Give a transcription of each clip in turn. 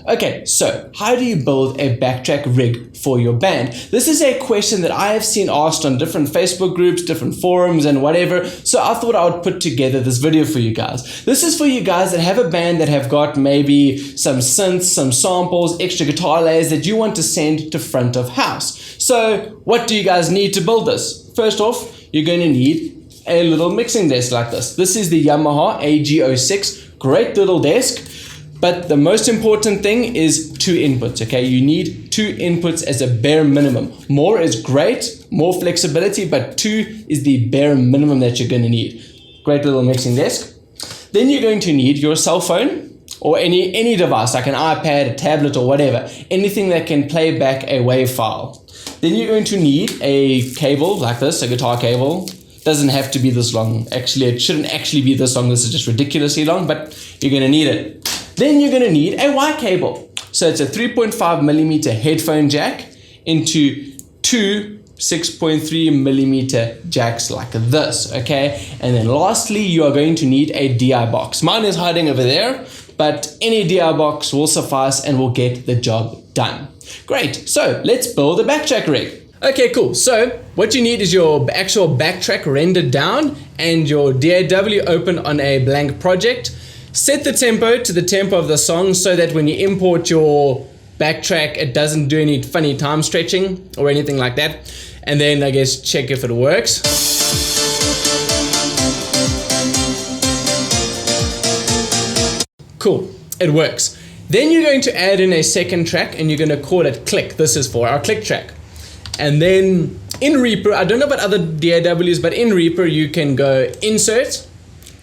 Okay, so how do you build a Backtrack rig for your band? This is a question that I have seen asked on different Facebook groups, different forums and whatever, so I thought I would put together this video for you guys. This is for you guys that have a band that have got maybe some synths, some samples, extra guitar layers that you want to send to front of house. So what do you guys need to build this? First off, you're going to need a little mixing desk like this. This is the Yamaha Ag06, great little desk. But the most important thing is 2 inputs, okay? You need 2 inputs as a bare minimum. More is great, more flexibility, but 2 is the bare minimum that you're gonna need. Great little mixing desk. Then you're going to need your cell phone or any device like an iPad, a tablet or whatever. Anything that can play back a WAV file. Then you're going to need a cable like this, a guitar cable. Doesn't have to be this long. Actually, it shouldn't actually be this long. This is just ridiculously long, but you're gonna need it. Then you're going to need a Y cable. So it's a 3.5 millimeter headphone jack into 2 6.3 millimeter jacks like this, okay? And then lastly, you are going to need a DI box. Mine is hiding over there, but any DI box will suffice and will get the job done. Great, so let's build a Backtrack rig. Okay, cool. So what you need is your actual Backtrack rendered down and your DAW open on a blank project. Set the tempo to the tempo of the song so that when you import your Backtrack, it doesn't do any funny time stretching or anything like that. And then I guess check if it works. Cool, it works. Then you're going to add in a second track and you're going to call it click. This is for our click track. And then in Reaper, I don't know about other DAWs, but in Reaper you can go insert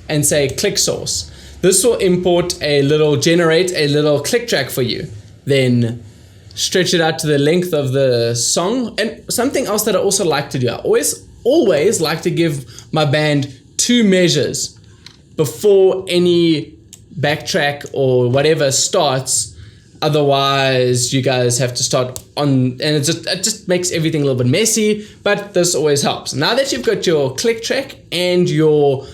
and say click source. This will generate a little click track for you. Then stretch it out to the length of the song. And something else that I also like to do, I always like to give my band 2 measures before any Backtrack or whatever starts. Otherwise, you guys have to start on, and it just makes everything a little bit messy, but this always helps. Now that you've got your click track and your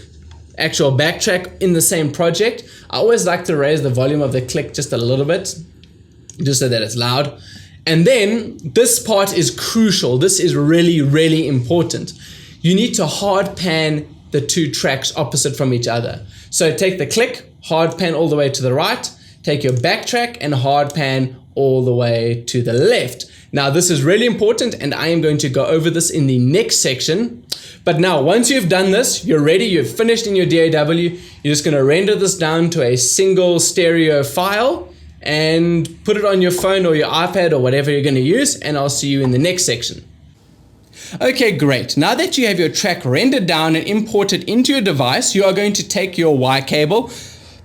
actual Backtrack in the same project, I always like to raise the volume of the click just a little bit, just so that it's loud. And then this part is crucial. This is really, really important. You need to hard pan the 2 tracks opposite from each other. So take the click, hard pan all the way to the right, take your Backtrack and hard pan all the way to the left. Now this is really important and I am going to go over this in the next section. But now once you've done this, you're ready, you've finished in your DAW, you're just going to render this down to a single stereo file and put it on your phone or your iPad or whatever you're going to use, and I'll see you in the next section. Okay, great. Now that you have your track rendered down and imported into your device, you are going to take your Y cable,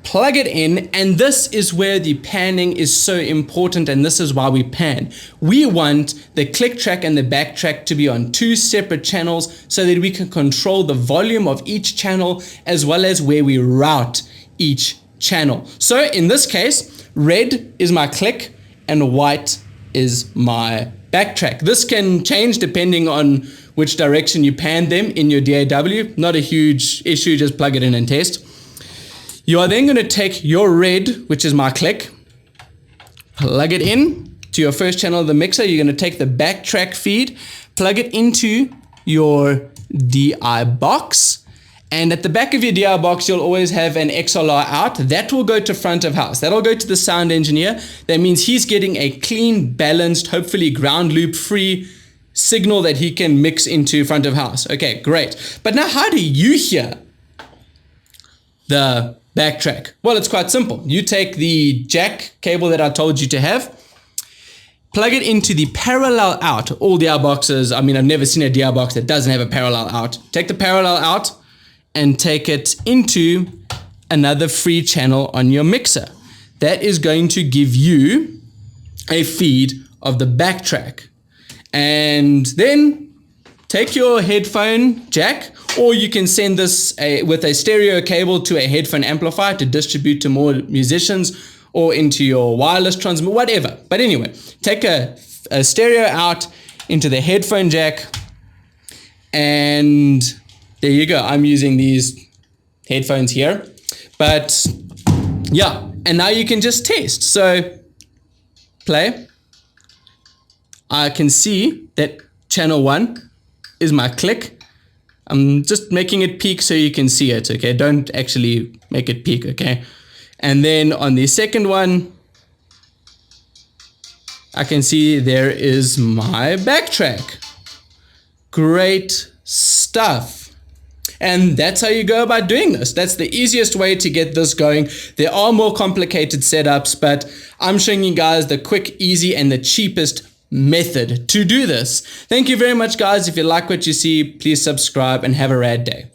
plug it in, and this is where the panning is so important, and this is why we pan. We want the click track and the Backtrack to be on 2 separate channels so that we can control the volume of each channel as well as where we route each channel. So in this case, red is my click and white is my Backtrack. This can change depending on which direction you pan them in your DAW. Not a huge issue, just plug it in and test. You are then going to take your red, which is my click, plug it in to your first channel of the mixer. You're going to take the Backtrack feed, plug it into your DI box, and at the back of your DI box you'll always have an XLR out. That will go to front of house. That'll go to the sound engineer. That means he's getting a clean, balanced, hopefully ground loop free signal that he can mix into front of house. Okay, great. But now how do you hear the Backtrack? Well, it's quite simple. You take the jack cable that I told you to have, plug it into the parallel out. All DI boxes, I mean, I've never seen a DI box that doesn't have a parallel out. Take the parallel out and take it into another free channel on your mixer. That is going to give you a feed of the Backtrack. And then take your headphone jack, or you can send this with a stereo cable to a headphone amplifier to distribute to more musicians, or into your wireless transmitter, whatever. But anyway, take a stereo out into the headphone jack, and there you go. I'm using these headphones here, but yeah, and now you can just test. So play, I can see that channel 1 is my click. I'm just making it peak so you can see it, okay? Don't actually make it peak, okay? And then on the second one, I can see there is my backtrack. Great stuff. And that's how you go about doing this. That's the easiest way to get this going. There are more complicated setups, but I'm showing you guys the quick, easy, and the cheapest method to do this. Thank you very much, guys. If you like what you see, please subscribe and have a rad day.